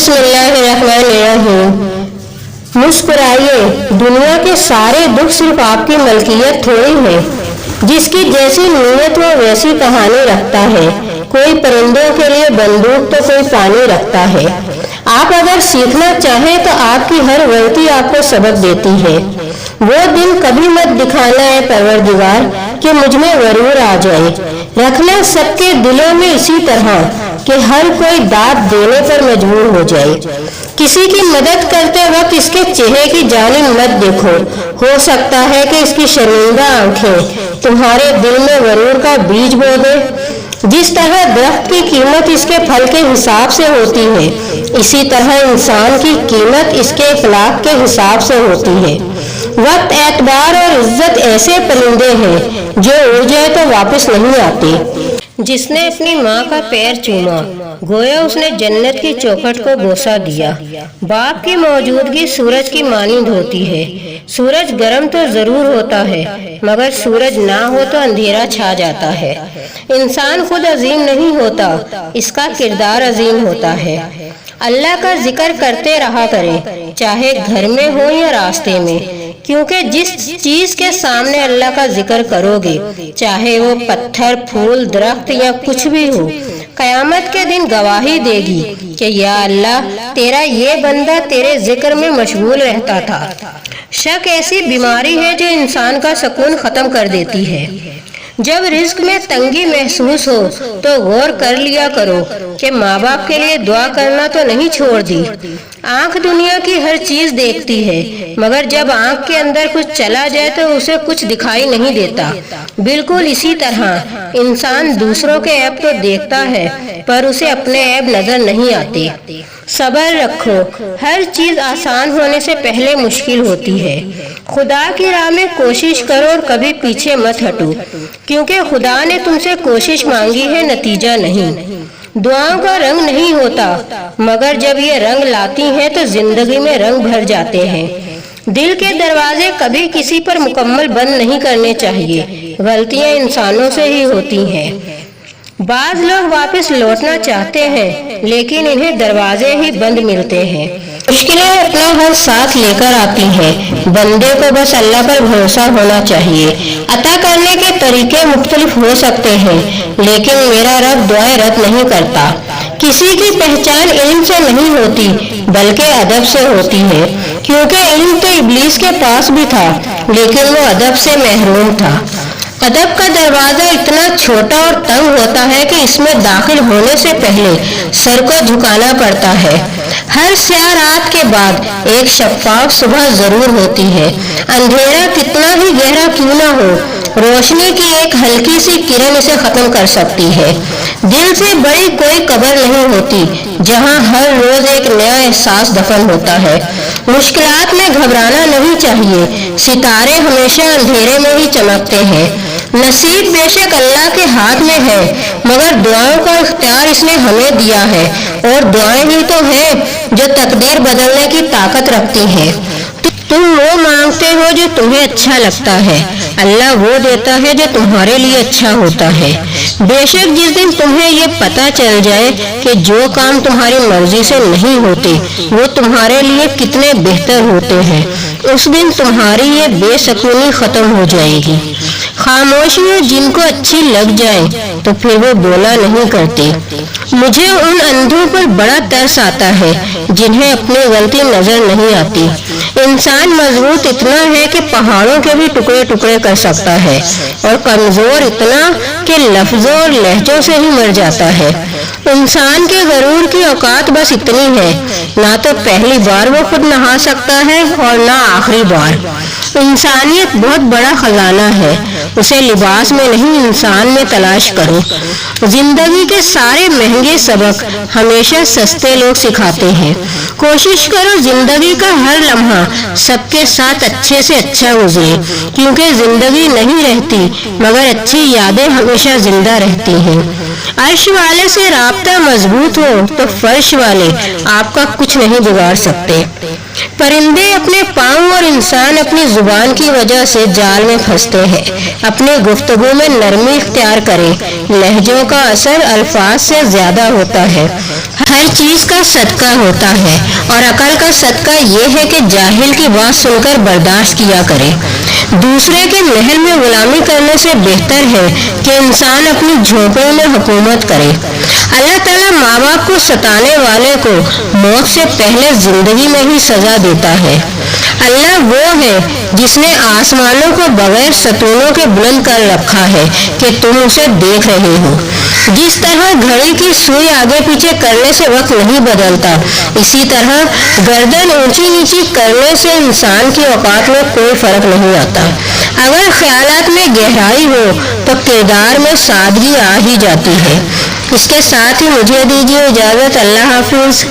बिस्मिल्लाहिर्रहमानिर्रहीम। मुस्कुराइए, दुनिया के सारे दुख सिर्फ आपकी मलकियत थोड़ी है। जिसकी जैसी नीयत वो वैसी कहानी रखता है। कोई परिंदों के लिए बंदूक तो कोई पानी रखता है। आप अगर सीखना चाहें तो आपकी हर गलती आपको सबक देती है। वो दिन कभी मत दिखाना है परवरदिगार कि मुझ में गरूर आ जाए। रखना सबके दिलों में इसी तरह कि हर कोई दाद देने पर मजबूर हो जाए। किसी की मदद करते वक्त इसके चेहरे की जानिब मत देखो। हो सकता है कि इसकी शर्मिंदा आंखें तुम्हारे दिल में गरूर का बीज बो दे। जिस तरह दरख्त की कीमत इसके फल के हिसाब से होती है, इसी तरह इंसान की कीमत इसके अखलाक के हिसाब से होती है। वक्त, एतबार और इज्जत ऐसे परिंदे हैं जो उड़ जाए तो वापस नहीं आते। जिसने अपनी माँ का पैर चूमा, गोया उसने जन्नत की चौखट को बोसा दिया। बाप की मौजूदगी सूरज की मानिंद होती है। सूरज गर्म तो जरूर होता है, मगर सूरज ना हो तो अंधेरा छा जाता है। इंसान खुद अजीम नहीं होता, इसका किरदार अजीम होता है। अल्लाह का जिक्र करते रहा करें, चाहे घर में हो या रास्ते में, क्योंकि जिस चीज के सामने अल्लाह का जिक्र करोगे, चाहे वो पत्थर, फूल, दरख्त या कुछ भी हो, कयामत के दिन गवाही देगी कि या अल्लाह, तेरा ये बंदा तेरे जिक्र में मशगूल रहता था। शक ऐसी बीमारी है जो इंसान का सुकून खत्म कर देती है। जब रिस्क में तंगी महसूस हो तो गौर कर लिया करो कि माँ बाप के लिए दुआ करना तो नहीं छोड़ दी। आंख दुनिया की हर चीज देखती है, मगर जब आंख के अंदर कुछ चला जाए तो उसे कुछ दिखाई नहीं देता। बिल्कुल इसी तरह इंसान दूसरों के ऐब तो देखता है, पर उसे अपने ऐब नजर नहीं आते। सब्र रखो, हर चीज आसान होने से पहले मुश्किल होती है। खुदा की राह में कोशिश करो और कभी पीछे मत हटो, क्योंकि खुदा ने तुमसे कोशिश मांगी है, नतीजा नहीं। दुआओं का रंग नहीं होता, मगर जब ये रंग लाती हैं तो जिंदगी में रंग भर जाते हैं। दिल के दरवाजे कभी किसी पर मुकम्मल बंद नहीं करने चाहिए। गलतियां इंसानों से ही होती हैं। बाज लोग वापस लौटना चाहते हैं, लेकिन इन्हें दरवाजे ही बंद मिलते हैं। मुश्किलें अपना हर साथ लेकर आती हैं। बंदे को बस अल्लाह पर भरोसा होना चाहिए। अता करने के तरीके मुख्तलिफ हो सकते हैं, लेकिन मेरा रब दुआएं रद्द नहीं करता। किसी की पहचान इल्म से नहीं होती, बल्कि अदब से होती है, क्योंकि इल्म तो इब्लीस के पास भी था, लेकिन वो अदब से महरूम था। अदब का दरवाजा इतना छोटा और तंग होता है कि इसमें दाखिल होने से पहले सर को झुकाना पड़ता है। हर स्याह रात के बाद एक शफ़ाफ सुबह जरूर होती है। अंधेरा कितना ही गहरा क्यों ना हो, रोशनी की एक हल्की सी किरण इसे खत्म कर सकती है। दिल से बड़ी कोई कब्र नहीं होती, जहां हर रोज एक नया एहसास दफन होता है। मुश्किलात में घबराना नहीं चाहिए। सितारे हमेशा अंधेरे में ही चमकते हैं। नसीब बेशक अल्लाह के हाथ में है, मगर दुआओं का इख्तियार इसने हमें दिया है, और दुआएं ही तो हैं जो तकदीर बदलने की ताकत रखती हैं। तुम वो मांगते हो जो तुम्हें अच्छा लगता है, अल्लाह वो देता है जो तुम्हारे लिए अच्छा होता है। बेशक जिस दिन तुम्हें ये पता चल जाए कि जो काम तुम्हारी मर्जी से नहीं होते वो तुम्हारे लिए कितने बेहतर होते हैं, उस दिन तुम्हारी ये बेसुकूनी खत्म हो जाएगी। खामोशियाँ जिनको अच्छी लग जाए तो फिर वो बोला नहीं करते। मुझे उन अंधों पर बड़ा तरस आता है जिन्हें अपनी गलती नजर नहीं आती। इंसान मजबूत इतना है कि पहाड़ों के भी टुकड़े टुकड़े कर सकता है, और कमजोर इतना कि लफ्जों और लहजों से ही मर जाता है। इंसान के गरूर की औकात बस इतनी है, ना तो पहली बार वो खुद नहा सकता है और ना आखिरी बार। इंसानियत बहुत बड़ा खजाना है, उसे लिबास में नहीं इंसान में तलाश करो। जिंदगी के सारे महंगे सबक हमेशा सस्ते लोग सिखाते हैं। कोशिश करो जिंदगी का हर लम्हा सबके साथ अच्छे से अच्छा गुजरे, क्योंकि जिंदगी नहीं रहती, मगर अच्छी यादें हमेशा जिंदा रहती हैं। अर्श वाले से राब्ता मजबूत हो तो फर्श वाले आपका कुछ नहीं बिगाड़ सकते। परिंदे अपने पाँव और इंसान अपनी जुबान की वजह से जाल में फंसते हैं। अपनी गुफ्तगू में नरमी इख्तियार करें, लहजों का असर अल्फाज से ज्यादा होता है। ہر چیز کا صدقہ ہوتا ہے، اور عقل کا صدقہ یہ ہے کہ جاہل کی بات سن کر برداشت کیا کرے۔ دوسرے کے محل میں غلامی کرنے سے بہتر ہے کہ انسان اپنی جھونپڑی میں حکومت کرے۔ اللہ تعالیٰ ماں باپ کو ستانے والے کو موت سے پہلے زندگی میں ہی سزا دیتا ہے۔ اللہ وہ ہے جس نے آسمانوں کو بغیر ستونوں کے بلند کر رکھا ہے کہ تم اسے دیکھ رہے ہو۔ جس طرح گھڑی کی سوئی آگے پیچھے کرنے سے وقت نہیں بدلتا، اسی طرح گردن اونچی نیچی کرنے سے انسان کی اوقات میں کوئی فرق نہیں آتا۔ اگر خیالات میں گہرائی ہو تو کردار میں سادگی آ ہی جاتی ہے۔ اس کے ساتھ ہی مجھے دیجیے اجازت۔ اللہ حافظ۔